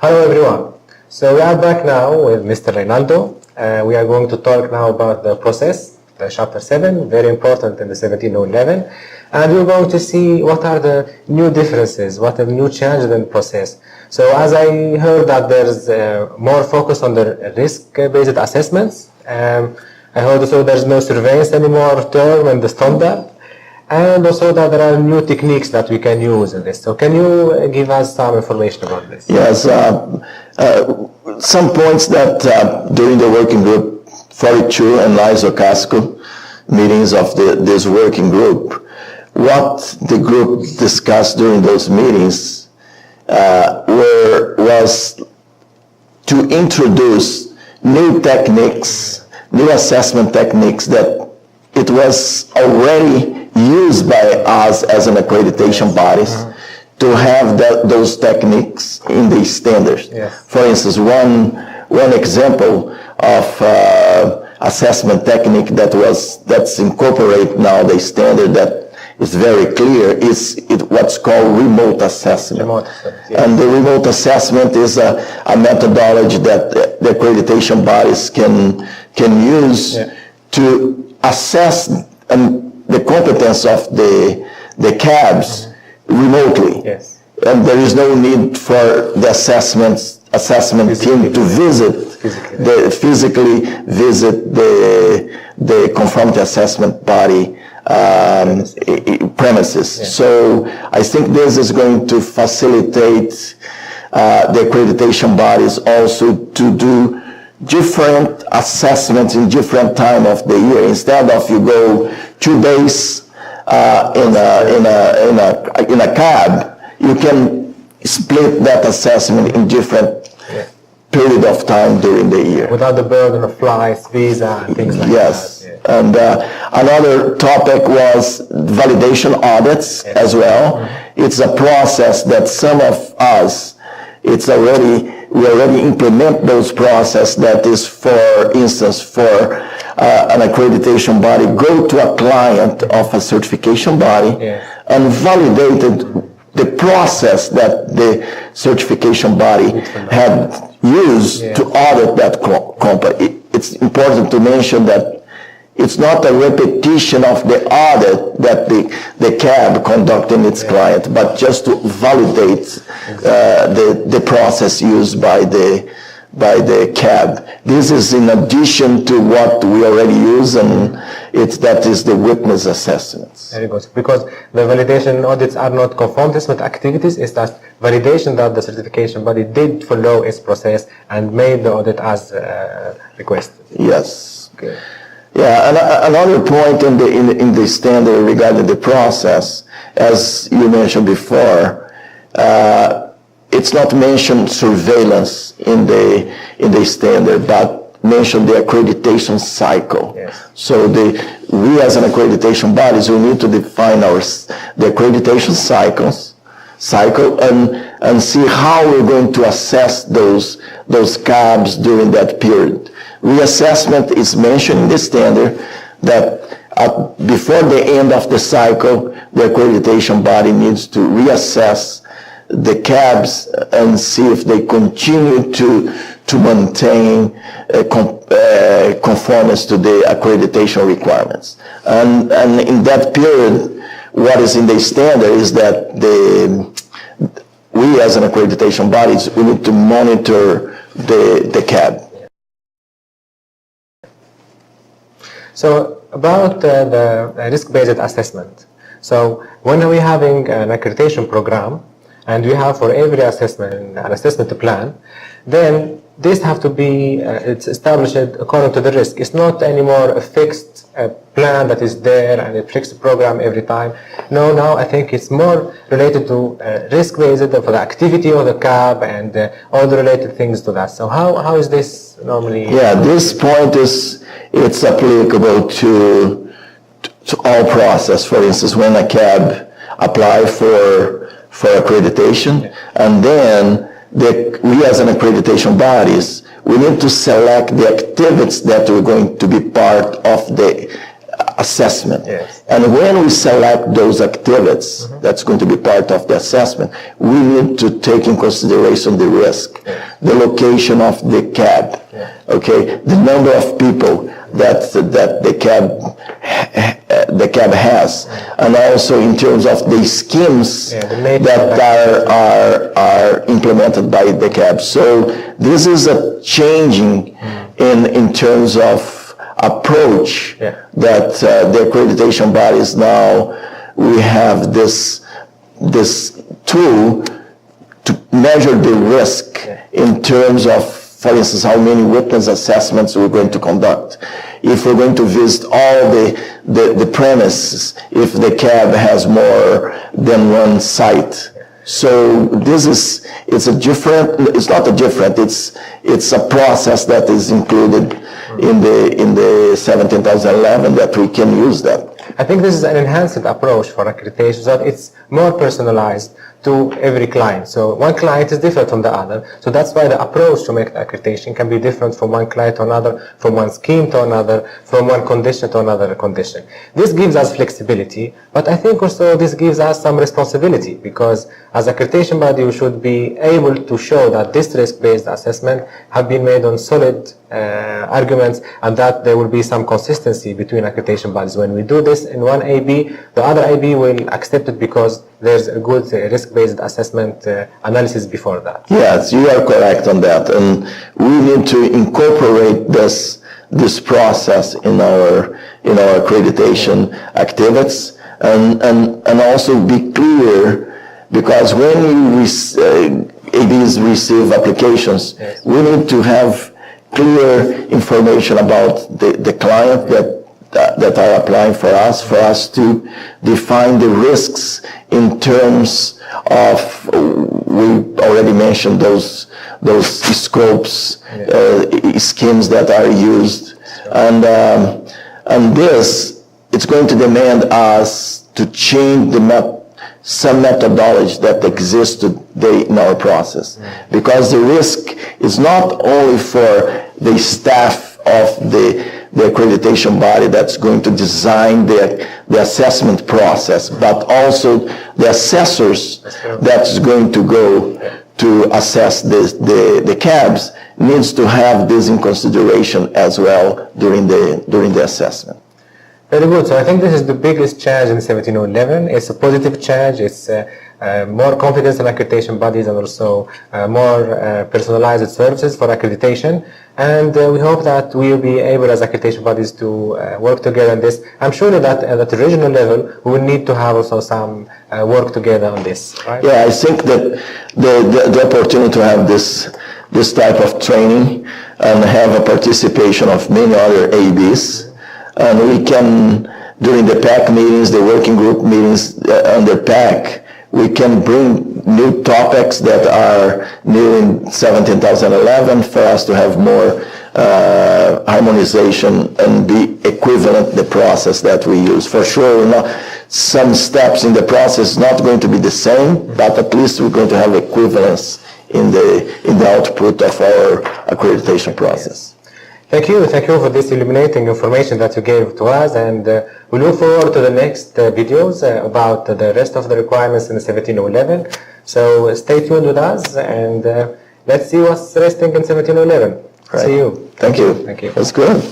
Hello everyone. So we are back now with Mr. Reinaldo. We are going to talk now about the process, the chapter 7, very important in the 1711. And we're going to see what are the new differences, what are the new changes in the process. So as I heard that there's more focus on the risk-based assessments. I heard also there's no surveillance anymore term in the standard. And also that there are new techniques that we can use in this. So can you give us some information about this? Yes, some points that during the working group 42 and Lizo Casco meetings of this working group, what the group discussed during those meetings was to introduce new techniques, new assessment techniques that it was already used by us as an accreditation bodies to have those techniques in the standards. Yes. For instance, one example of assessment technique that's incorporated now the standard that is very clear is what's called remote assessment. Yes. And the remote assessment is a methodology that the accreditation bodies can use to assess the competence of the cabs remotely. Yes. And there is no need for the assessment team to physically visit the conformity assessment body premises. Yes. So I think this is going to facilitate the accreditation bodies also to do different assessments in different time of the year. Instead of you go 2 days in a cab, you can split that assessment in different period of time during the year. Without the burden of flights, visa, and things like Yes. that. Yeah. And another topic was validation audits as well. It's a process that some of us, we already implement those process that is, for instance, for an accreditation body, go to a client of a certification body and validated the process that the certification body had used to audit that company. It's important to mention that it's not a repetition of the audit that the CAB conducted its client, but just to validate the process used by the CAB. This is in addition to what we already use, and that is the witness assessments. Very good. Because the validation audits are not conformity assessment activities, it's that validation that the certification body did follow its process and made the audit as requested. Yes. Okay. Yeah, and another point in the standard regarding the process, as you mentioned before, it's not mentioned surveillance in the standard, but mentioned the accreditation cycle. Yes. So we as an accreditation bodies, we need to define the accreditation cycle and see how we're going to assess those cabs during that period. Reassessment is mentioned in the standard that before the end of the cycle, the accreditation body needs to reassess the cabs and see if they continue to maintain conformance to the accreditation requirements. And in that period, what is in the standard is that we as an accreditation bodies, we need to monitor the cab. So about the risk-based assessment. So when we're having an accreditation program, and we have for every assessment an assessment plan, then this have to be it's established according to the risk. It's not anymore a fixed plan that is there and a fixed program every time. No, now I think it's more related to risk-based for the activity of the cab and all the related things to that. So how is this normally? Yeah, this point it's applicable to all process. For instance, when a cab apply for accreditation, and then we as an accreditation bodies, we need to select the activities that are going to be part of the assessment. Yes. And when we select those activities that's going to be part of the assessment, we need to take in consideration the risk, the location of the cab, okay, the number of people that the cab has, and also in terms of the schemes that are implemented by the cab. So this is a changing in terms of approach that the accreditation bodies now, we have this tool to measure the risk in terms of, for instance, how many witness assessments we're going to conduct. If we're going to visit all the premises, if the cab has more than one site. So this is, it's a process that is included in the 17,011 that we can use that. I think this is an enhanced approach for accreditation, so that it's more personalized to every client. So one client is different from the other. So that's why the approach to make the accreditation can be different from one client to another, from one scheme to another, from one condition to another condition. This gives us flexibility, but I think also this gives us some responsibility, because as accreditation body, we should be able to show that this risk-based assessment have been made on solid arguments, and that there will be some consistency between accreditation bodies. When we do this in one AB, the other AB will accept it because there's a good risk-based assessment analysis before that. Yes, you are correct on that, and we need to incorporate this process in our accreditation activities, and also be clear, because when ABs receive applications, we need to have clear information about the client that are applying for us to define the risks in terms of, we already mentioned those scopes, schemes that are used, and this, it's going to demand us to change some methodology that exists today in our process, because the risk is not only for the staff of the accreditation body that's going to design the assessment process, but also the assessors that's going to go to assess the cabs needs to have this in consideration as well during the assessment. Very good. So I think this is the biggest change in 17011. It's a positive change. It's more confidence in accreditation bodies, and also more personalized services for accreditation. And we hope that we will be able as accreditation bodies to work together on this. I'm sure that at the regional level, we will need to have also some work together on this. Right? Yeah, I think that the opportunity to have this type of training and have a participation of many other ABs, and we can, during the PAC meetings, the working group meetings under PAC, we can bring new topics that are new in 17,011 for us to have more harmonization and be equivalent the process that we use. For sure, some steps in the process is not going to be the same, but at least we're going to have equivalence in the output of our accreditation process. Thank you for this illuminating information that you gave to us, and we look forward to the next videos about the rest of the requirements in the 17011. So stay tuned with us, and let's see what's resting in 17011. Right. See you. Thank you. Thank you. That's good.